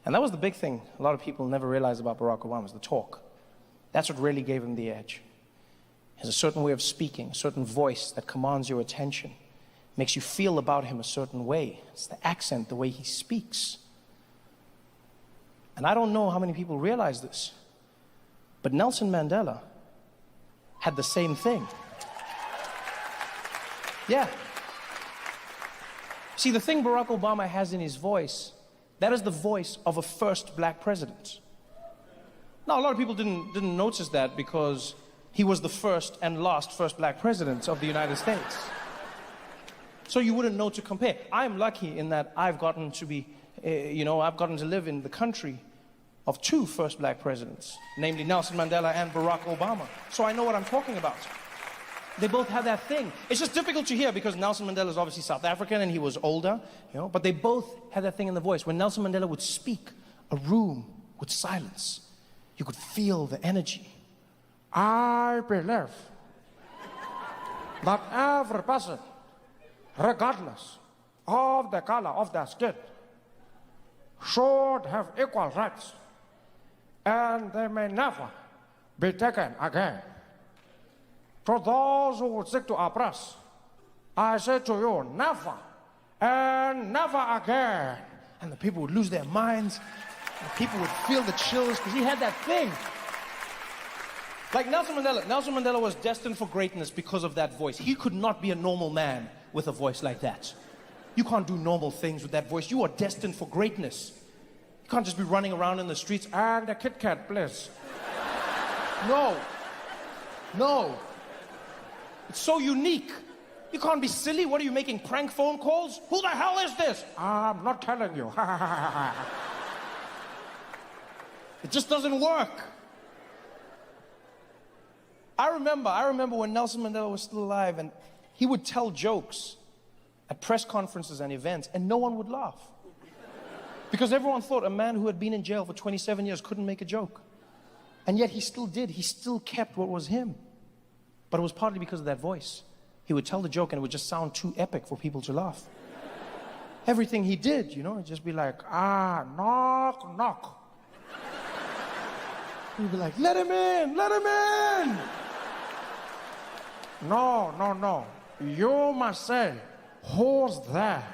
And that was the big thing a lot of people never realized about Barack Obama, was the talk. That's what really gave him the edge. He has a certain way of speaking, a certain voice that commands your attention, makes you feel about him a certain way. It's the accent, the way he speaks. And I don't know how many people realize this, but Nelson Mandela had the same thing. Yeah. See, the thing Barack Obama has in his voice, that is the voice of a first black president. Now, a lot of people didn't notice that because he was the first and last first black president of the United States. So you wouldn't know to compare. I'm lucky in that I've gotten to be, I've gotten to live in the country of two first black presidents, namely Nelson Mandela and Barack Obama. So I know what I'm talking about. They both have that thing. It's just difficult to hear because Nelson Mandela is obviously South African and he was older, but they both had that thing in the voice. When Nelson Mandela would speak, a room would silence. You could feel the energy. I believe that every person, regardless of the color of their skin, should have equal rights, and they may never be taken again. To those who would seek to oppress, I say to you, never and never again. And the people would lose their minds, and people would feel the chills because he had that thing. Like Nelson Mandela was destined for greatness because of that voice. He could not be a normal man with a voice like that. You can't do normal things with that voice. You are destined for greatness. You can't just be running around in the streets, and a Kit Kat, please. No. No. It's so unique. You can't be silly. What are you making, prank phone calls? Who the hell is this? I'm not telling you. It just doesn't work. I remember when Nelson Mandela was still alive and he would tell jokes at press conferences and events and no one would laugh. Because everyone thought a man who had been in jail for 27 years couldn't make a joke. And yet he still did. He still kept what was him. But it was partly because of that voice. He would tell the joke and it would just sound too epic for people to laugh. Everything he did, it'd just be like, knock, knock. He'd be like, let him in, let him in. No. You must say, who's there?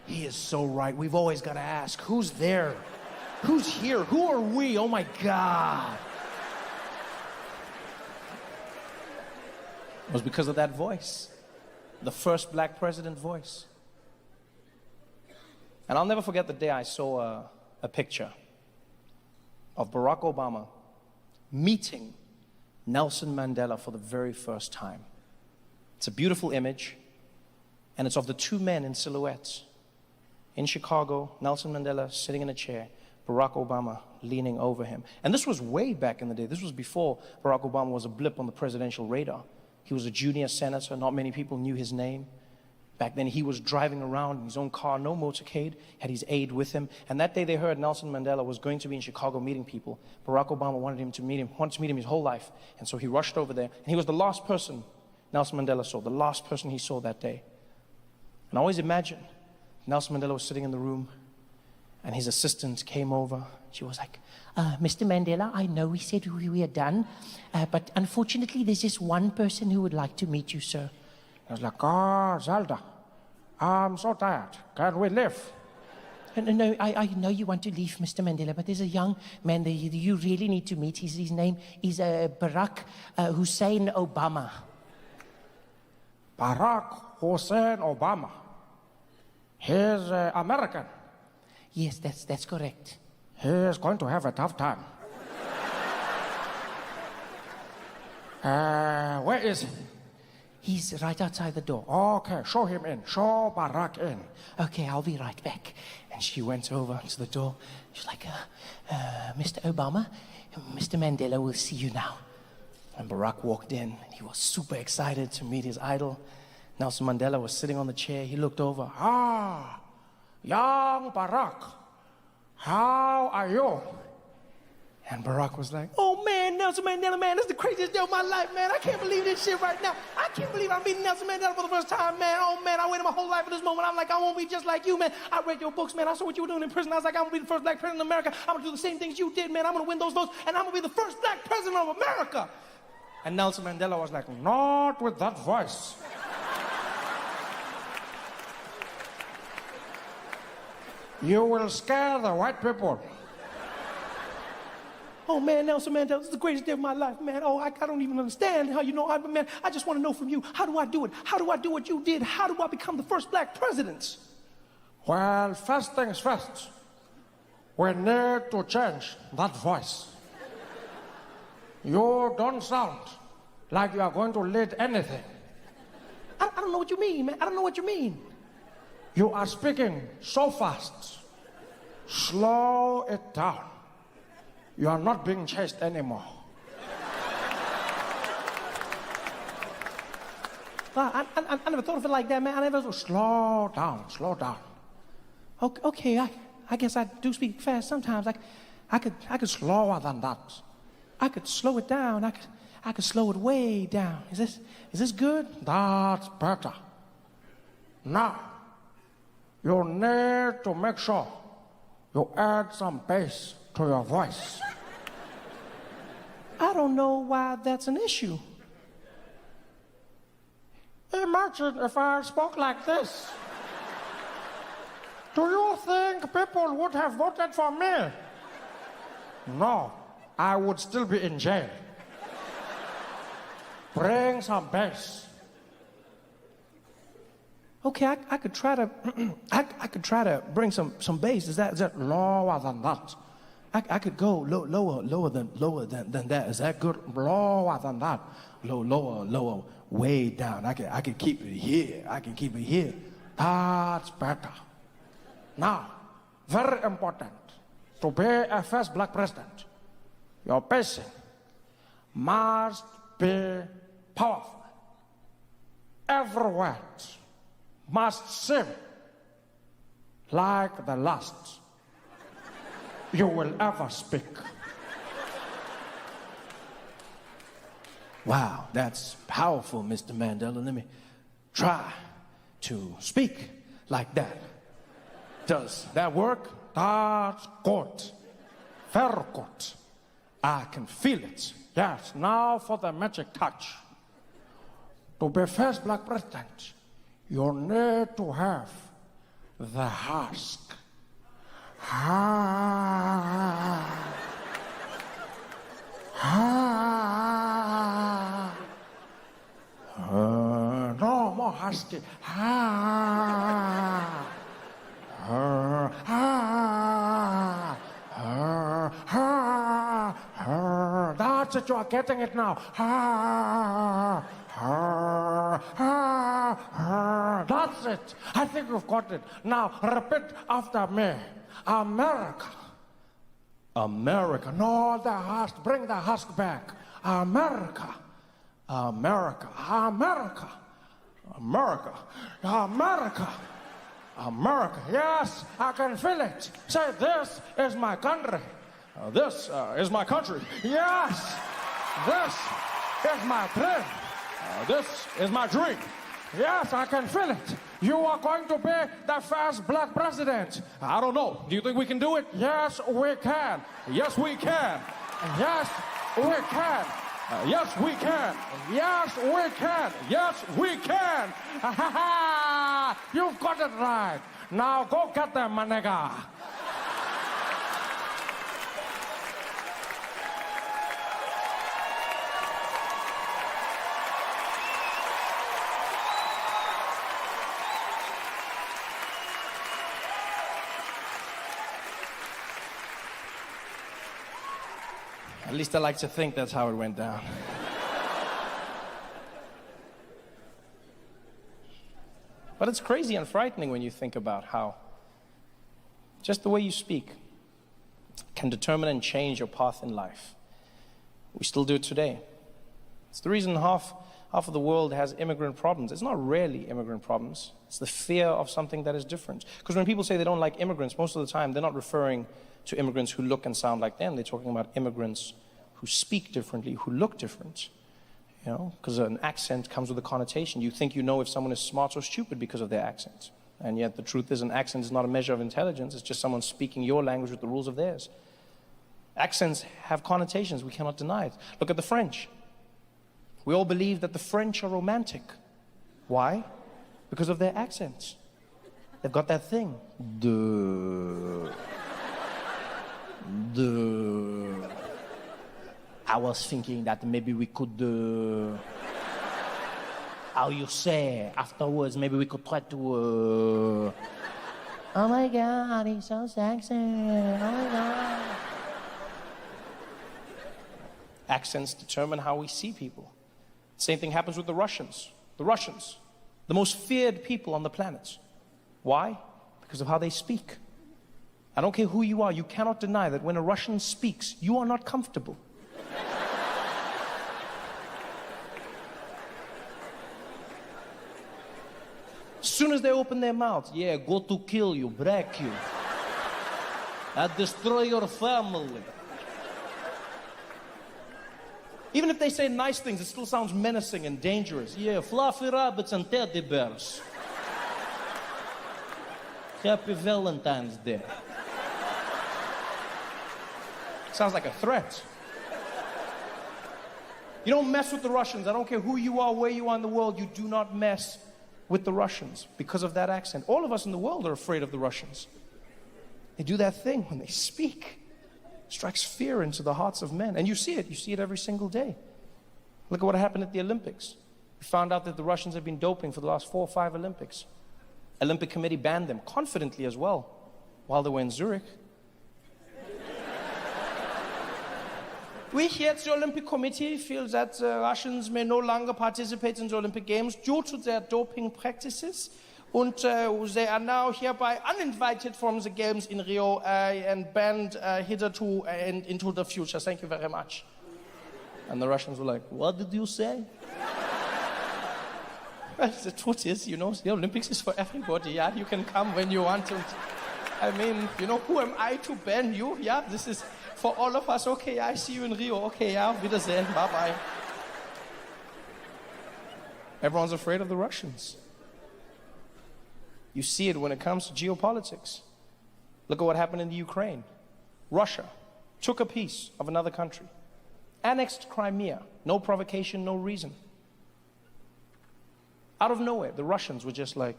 He is so right. We've always got to ask, who's there? Who's here? Who are we? Oh my God. It was because of that voice. The first black president voice. And I'll never forget the day I saw a picture of Barack Obama meeting Nelson Mandela for the very first time. It's a beautiful image, and it's of the two men in silhouettes. In Chicago, Nelson Mandela sitting in a chair, Barack Obama leaning over him. And this was way back in the day. This was before Barack Obama was a blip on the presidential radar. He was a junior senator. Not many people knew his name. Back then, he was driving around in his own car, no motorcade, had his aide with him. And that day, they heard Nelson Mandela was going to be in Chicago meeting people. Barack Obama wanted to meet him his whole life. And so he rushed over there. And he was the last person Nelson Mandela saw, the last person he saw that day. And I always imagine Nelson Mandela was sitting in the room, and his assistant came over. She was like, Mr. Mandela, I know we said we are done, but unfortunately there's just one person who would like to meet you, sir. I was like, Zelda, I'm so tired. Can we leave? No, I know you want to leave, Mr. Mandela, but there's a young man that you really need to meet. His name is Barack Hussein Obama. Barack Hussein Obama. He's American. Yes, that's correct. He's going to have a tough time. Where is he? He's right outside the door. Okay, show him in. Show Barack in. Okay, I'll be right back. and she went over to the door. She's like, Mr. Obama, Mr. Mandela will see you now. And Barack walked in, and he was super excited to meet his idol. Nelson Mandela was sitting on the chair. He looked over. Young Barack, how are you? And Barack was like, Oh man, Nelson Mandela, man, this is the craziest day of my life, man. I can't believe this shit right now. I can't believe I'm meeting Nelson Mandela for the first time, man. Oh man, I waited my whole life for this moment. I'm like, I won't be just like you, man. I read your books, man. I saw what you were doing in prison. I was like, I'm gonna be the first black president of America. I'm gonna do the same things you did, man. I'm gonna win those votes, and I'm gonna be the first black president of America. and Nelson Mandela was like, not with that voice. You will scare the white people. Oh man, Nelson Mandela, this is the greatest day of my life, man. Oh, I don't even understand how you know, man. I just want to know from you, how do I do it? How do I do what you did? How do I become the first black president? Well, first things first, we need to change that voice. You don't sound like you are going to lead anything. I don't know what you mean, man. I don't know what you mean. You are speaking so fast. Slow it down. You are not being chased anymore. I never thought of it like that, man. I never thought. Slow down, slow down. Okay, I guess I do speak fast sometimes. I could Slower than that. I could slow it down. I could slow it way down. Is this good? That's better. Now, you need to make sure you add some bass to your voice. I don't know why that's an issue. Imagine if I spoke like this. Do you think people would have voted for me? No, I would still be in jail. Bring some bass. Okay, I could try to I could try to bring some bass. Is that Lower than that. I could go lower than that. Is that good? Lower than that. Lower, way down. I could keep it here. I can keep it here. That's better. Now, very important. To be a first black president, your pacing must be powerful. Every word must seem like the last you will ever speak. Wow, that's powerful, Mr. Mandela. Let me try to speak like that. Does that work? That's good. Very good. I can feel it. Yes, now for the magic touch. To be first black president, you need to have the husk. No more husky. That's it, you are getting it now. That's it. I think you've got it. Now repeat after me. America. America. No, the husk. Bring the husk back. America. America. America. America. America. America. Yes, I can feel it. Say, this is my country. This is my country. Yes, this is my dream. This is my dream. Yes, I can feel it. You are going to be the first black president. I don't know. Do you think we can do it? Yes, we can. Yes, we can. Yes, we can. Yes, we can. Yes, we can. Yes, we can. You've got it right. Now go get them, my nigga. At least I like to think that's how it went down. But it's crazy and frightening when you think about how just the way you speak can determine and change your path in life. We still do it today. It's the reason half half of the world has immigrant problems. It's not really immigrant problems. It's the fear of something that is different. Because when people say they don't like immigrants, most of the time they're not referring to immigrants who look and sound like them. They're talking about immigrants who speak differently, who look different. You know, because an accent comes with a connotation. You think you know if someone is smart or stupid because of their accent. And yet the truth is an accent is not a measure of intelligence. It's just someone speaking your language with the rules of theirs. Accents have connotations. We cannot deny it. Look at the French. We all believe that the French are romantic. Why? Because of their accents. They've got that thing. I was thinking that maybe we could, how you say, afterwards, maybe we could try to, oh my God, he's so sexy, oh my God. Accents determine how we see people. Same thing happens with the Russians. The Russians, the most feared people on the planet. Why? Because of how they speak. I don't care who you are, you cannot deny that when a Russian speaks, you are not comfortable. As soon as they open their mouths, yeah, go to kill you, break you. I destroy your family. Even if they say nice things, it still sounds menacing and dangerous. Yeah, fluffy rabbits and teddy bears. Happy Valentine's Day. Sounds like a threat. You don't mess with the Russians. I don't care who you are, where you are in the world, you do not mess with the Russians because of that accent. All of us in the world are afraid of the Russians. They do that thing when they speak. It strikes fear into the hearts of men. And you see it every single day. Look at what happened at the Olympics. We found out that the Russians have been doping for the last 4 or 5 Olympics. Olympic Committee banned them, confidently as well, while they were in Zurich. We here at the Olympic Committee feel that Russians may no longer participate in the Olympic Games due to their doping practices. And they are now hereby uninvited from the Games in Rio and banned hitherto and into the future. Thank you very much. And the Russians were like, what did you say? Well, the truth is, you know, the Olympics is for everybody, yeah? You can come when you want to. I mean, you know, who am I to ban you? Yeah, this is for all of us. Okay, I see you in Rio. Okay, yeah, Wiedersehen, bye-bye. Everyone's afraid of the Russians. You see it when it comes to geopolitics. Look at what happened in the Ukraine. Russia took a piece of another country, annexed Crimea, no provocation, no reason. Out of nowhere, the Russians were just like,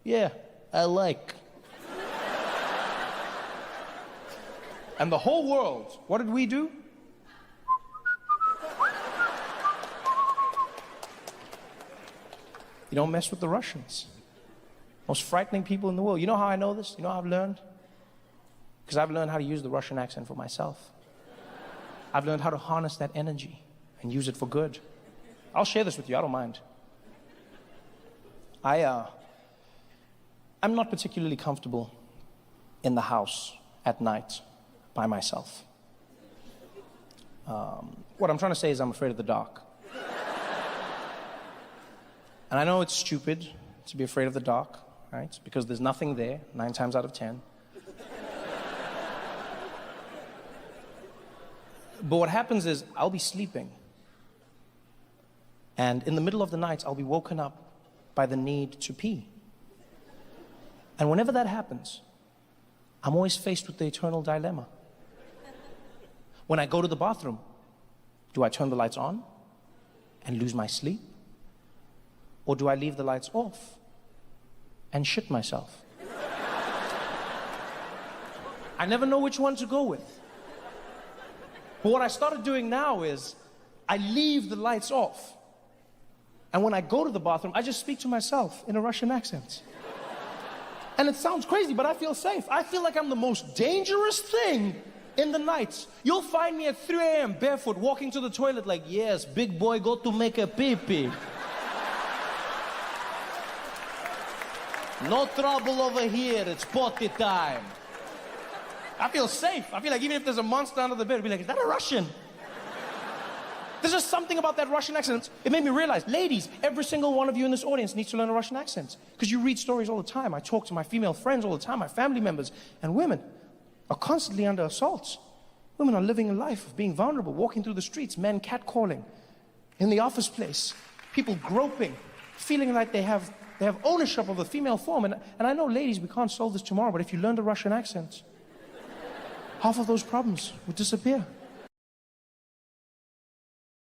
yeah, I like. And the whole world, what did we do? You don't mess with the Russians. Most frightening people in the world. You know how I know this? You know how I've learned? Because I've learned how to use the Russian accent for myself. I've learned how to harness that energy and use it for good. I'll share this with you, I don't mind. I'm not particularly comfortable in the house at night by myself. What I'm trying to say is I'm afraid of the dark. And I know it's stupid to be afraid of the dark, right? Because there's nothing there, 9 times out of 10. But what happens is I'll be sleeping. And in the middle of the night, I'll be woken up by the need to pee. And whenever that happens, I'm always faced with the eternal dilemma. When I go to the bathroom, do I turn the lights on and lose my sleep? Or do I leave the lights off and shit myself? I never know which one to go with. But what I started doing now is I leave the lights off. And when I go to the bathroom, I just speak to myself in a Russian accent. And it sounds crazy, but I feel safe. I feel like I'm the most dangerous thing in the night. You'll find me at 3 a.m. barefoot walking to the toilet like, yes, big boy, go to make a pee-pee. No trouble over here, it's potty time. I feel safe. I feel like even if there's a monster under the bed, I'll be like, is that a Russian? There's just something about that Russian accent. It made me realize, ladies, every single one of you in this audience needs to learn a Russian accent. Because you read stories all the time. I talk to my female friends all the time, my family members. And women are constantly under assault. Women are living a life of being vulnerable, walking through the streets, men catcalling, in the office place, people groping, feeling like they have ownership of the female form. And I know, ladies, we can't solve this tomorrow, but if you learn the Russian accent, half of those problems would disappear.